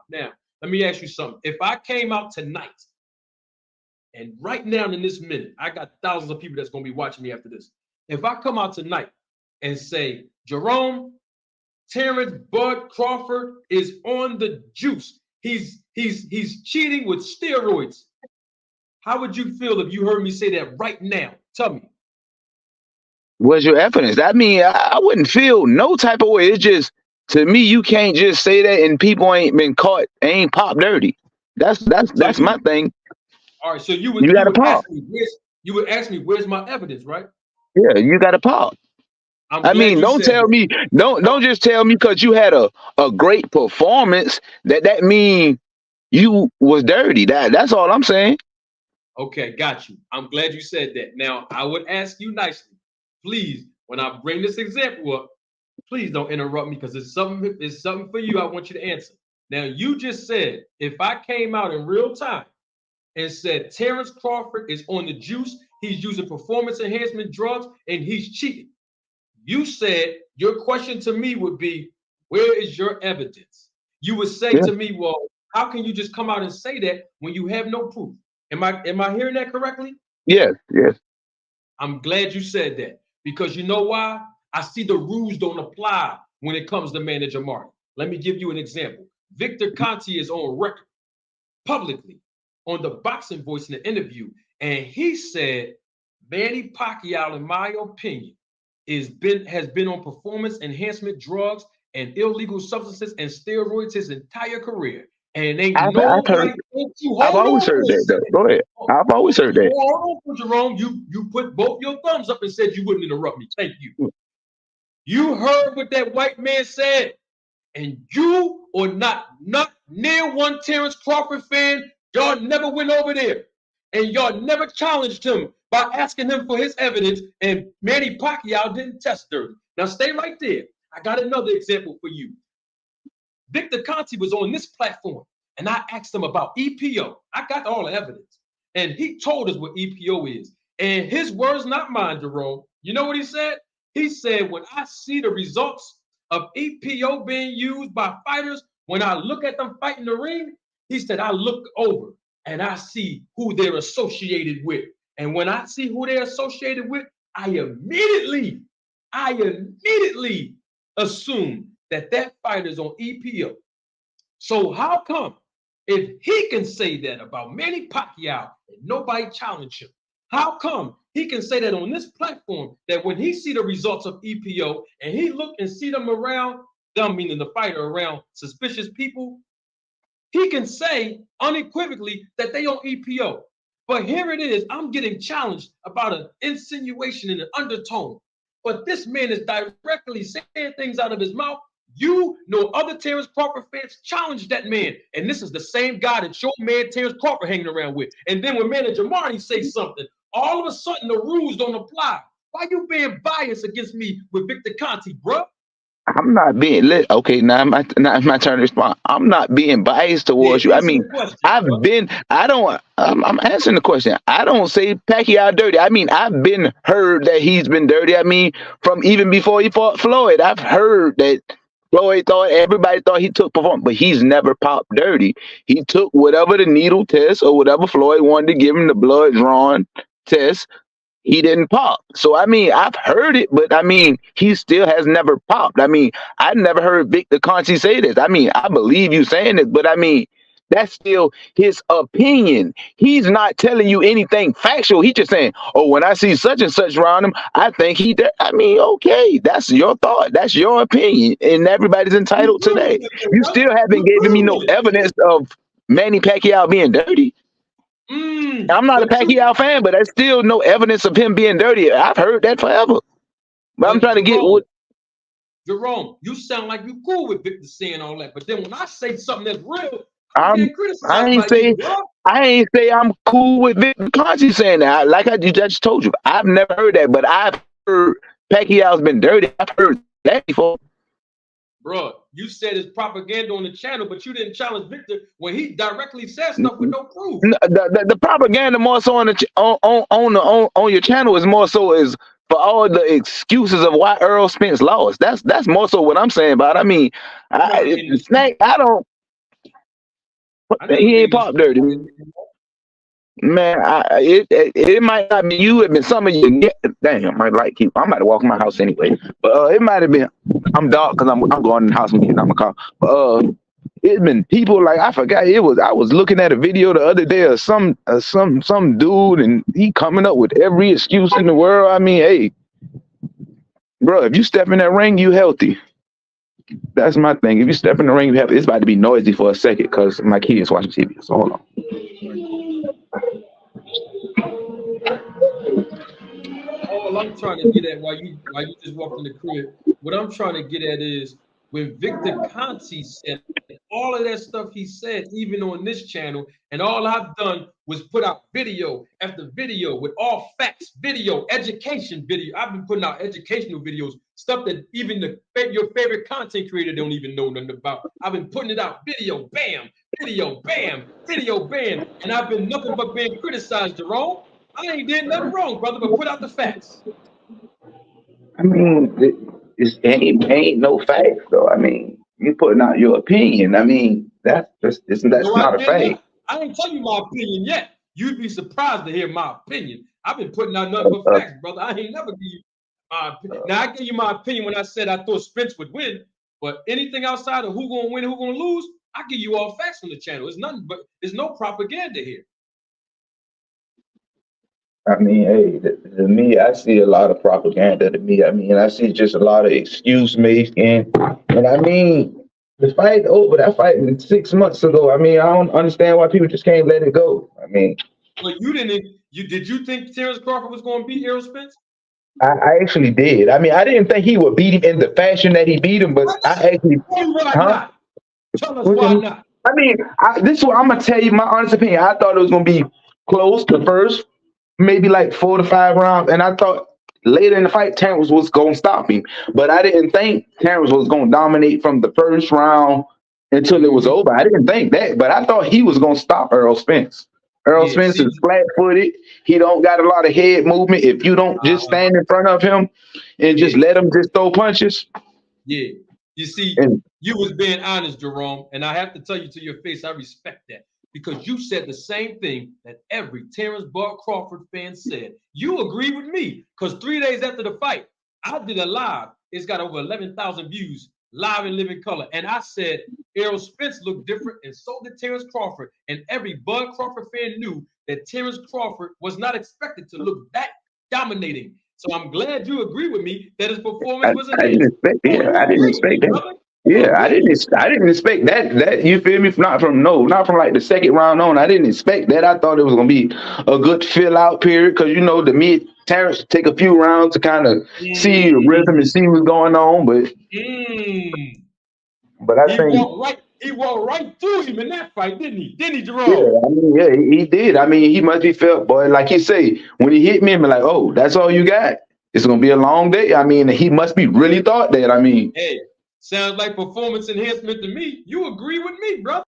Now, let me ask you something. If I came out tonight, and right now in this minute, I got thousands of people that's going to be watching me after this. If I come out tonight and say, Jerome, Terrence Bud Crawford is on the juice. He's cheating with steroids. How would you feel if you heard me say that right now? Tell me. What's your evidence? I mean, I wouldn't feel no type of way. It's just, to me, you can't just say that and people ain't been caught, ain't popped dirty. That's So my thing. all right. So You got to pop. you would ask me where's my evidence, right? Yeah, you got to pop. I'm I glad mean, you don't said tell that. me, don't just tell me because you had a great performance that mean you was dirty. That's all I'm saying. Okay, got you. I'm glad you said that. Now, I would ask you nicely, please, when I bring this example up, please don't interrupt me because it's something for you I want you to answer. Now, you just said if I came out in real time and said Terrence Crawford is on the juice, he's using performance enhancement drugs, and he's cheating. You said your question to me would be, where is your evidence? You would say Yeah. to me, well, how can you just come out and say that when you have no proof? Am I hearing that correctly? Yes. Yes. I'm glad you said that because you know why? I see the rules don't apply when it comes to manager Martin. Let me give you an example. Victor Conti is on record publicly on the Boxing Voice in the interview, and he said Manny Pacquiao, in my opinion, has been on performance enhancement drugs and illegal substances and steroids his entire career. And ain't I've heard. nobody told you. I've Hold always on heard for a that though. second. Go ahead. I've always heard that. Hold on, Jerome. You put both your thumbs up and said you wouldn't interrupt me. Thank you. You heard what that white man said, and you are not near one Terrence Crawford fan. Y'all never went over there, and y'all never challenged him by asking him for his evidence. And Manny Pacquiao didn't test dirty. Now stay right there. I got another example for you. Victor Conti was on this platform, and I asked him about EPO. I got all the evidence, and he told us what EPO is. And his words, not mine, Jerome. You know what he said? He said, when I see the results of EPO being used by fighters, when I look at them fight in the ring, he said, I look over and I see who they're associated with. And when I see who they're associated with, I immediately assume that fighter's on EPO. So how come if he can say that about Manny Pacquiao and nobody challenged him, how come he can say that on this platform that when he see the results of EPO and he look and see them around, them meaning the fighter around suspicious people, he can say unequivocally that they on EPO. But here it is, I'm getting challenged about an insinuation and an undertone. But this man is directly saying things out of his mouth. You know, other Terrence Crawford fans challenged that man. And this is the same guy that your man Terrence Crawford hanging around with. And then when manager Marty says something, all of a sudden the rules don't apply. Why you being biased against me with Victor Conti, bro? I'm not being lit. Okay, now it's my turn to respond. I'm not being biased Then towards you. I answer mean, the question, I've bro. been. I don't. I'm answering the question. I don't say Pacquiao dirty. I mean, I've been heard that he's been dirty. I mean, from even before he fought Floyd, I've heard that Floyd thought everybody thought he took performance, but he's never popped dirty. He took whatever the needle test or whatever Floyd wanted to give him, the blood drawn test. He didn't pop. So I mean, I've heard it, but I mean, he still has never popped. I mean, I never heard Victor Conti say this. I mean, I believe you saying it, but I mean, that's still his opinion. He's not telling you anything factual. He's just saying, "Oh, when I see such and such around him, I think he." I mean, okay, that's your thought. That's your opinion, and everybody's You entitled to agree that. with it, You right? still haven't You given agree me no with it. evidence of Manny Pacquiao being dirty. I'm not a But you, Pacquiao fan, but there's still no evidence of him being dirty. I've heard that forever. But I'm but trying to get what Jerome, you sound like you cool with Victor saying all that. But then when I say something that's real, I'm I'm. getting I criticized ain't by you, say. bro. I ain't say I'm cool with Victor Conti saying that. Like I just told you, I've never heard that, but I've heard Pacquiao's been dirty. I've heard that before. Bro, you said it's propaganda on the channel, but you didn't challenge Victor when he directly said stuff with no proof. The propaganda more so on the on your channel is more so is for all the excuses of why Earl Spence lost. That's more so what I'm saying about. I mean, Bro, in the Snake. I don't. I never He gave ain't you pop dirty. Man, it might not be you. It been some of you. Damn, my light keep. I'm about to walk in my house anyway. But it might have been. I'm dark because I'm going in the house and getting out my car. But it's been people like I forgot. It was I was looking at a video the other day of some dude and he coming up with every excuse in the world. I mean, hey, bro, if you step in that ring, you healthy. That's my thing. If you step in the ring, you healthy. It's about to be noisy for a second because my kids watching TV. So hold on. All I'm trying to get at while you just walked in the crib, what I'm trying to get at is when Victor Conti said all of that stuff he said, even on this channel, and all I've done was put out video after video with all facts, video, education video. I've been putting out educational videos, stuff that even your favorite content creator don't even know nothing about. I've been putting it out, video, bam, video, bam, video, bam, and I've been nothing but being criticized, Jerome. I ain't did nothing wrong, brother, but put out the facts. I mean, it ain't no facts though. I mean, you putting out your opinion. I mean, that's No, not I a did fact. not. I ain't tell you my opinion yet. You'd be surprised to hear my opinion. I've been putting out nothing but Uh, facts, brother. I ain't never give you my opinion. Now I gave you my opinion when I said I thought Spence would win, but anything outside of who gonna win, who gonna lose, I give you all facts on the channel. It's nothing but there's no propaganda here. I mean, hey, to me, I see a lot of propaganda. To me, I mean, I see just a lot of excuse making, and I mean, the fight over. That fight was 6 months ago. I mean, I don't understand why people just can't let it go. I mean, But you didn't. Did you think Terrence Crawford was going to beat Errol Spence? I actually did. I mean, I didn't think he would beat him in the fashion that he beat him, but Why I not? actually, Tell me why huh? not. Tell us why not. I mean, this is what I'm gonna tell you my honest opinion. I thought it was gonna be close the first, maybe like 4 to 5 rounds, and I thought later in the fight Terrence was gonna stop him, but I didn't think Terrence was gonna dominate from the first round until it was over. I didn't think that, but I thought he was gonna stop Errol Spence. Errol Yeah, Spence see, is flat-footed. He don't got a lot of head movement. If you don't just stand in front of him and just yeah, let him just throw punches, yeah. You see, and you was being honest, Jerome, and I have to tell you to your face, I respect that because you said the same thing that every Terrence Bud Crawford fan said. You agree with me because 3 days after the fight, I did a live. It's got over 11,000 views, live in living color, and I said Errol Spence looked different, and so did Terrence Crawford. And every Bud Crawford fan knew that Terrence Crawford was not expected to look that dominating. So I'm glad you agree with me that his performance was I didn't enhanced. expect. Oh, Yeah, you I didn't agree with expect me, that. brother. You Yeah, I agree. didn't. I didn't expect that. That you feel me? Not from like the second round on. I didn't expect that. I thought it was gonna be a good fill out period because you know the mid Terrence take a few rounds to kind of see the rhythm and Mm, see what's going on. mm. But I He think walked right. He walked right through him in that fight, didn't he? Didn't he, yeah, Jerome? I mean yeah, he did. I mean he must be felt, boy. Like you say, when he hit me, I'm like, oh, that's all you got. It's gonna be a long day. I mean, he must be really thought that. I mean. Hey, sounds like performance enhancement to me. You agree with me, brother?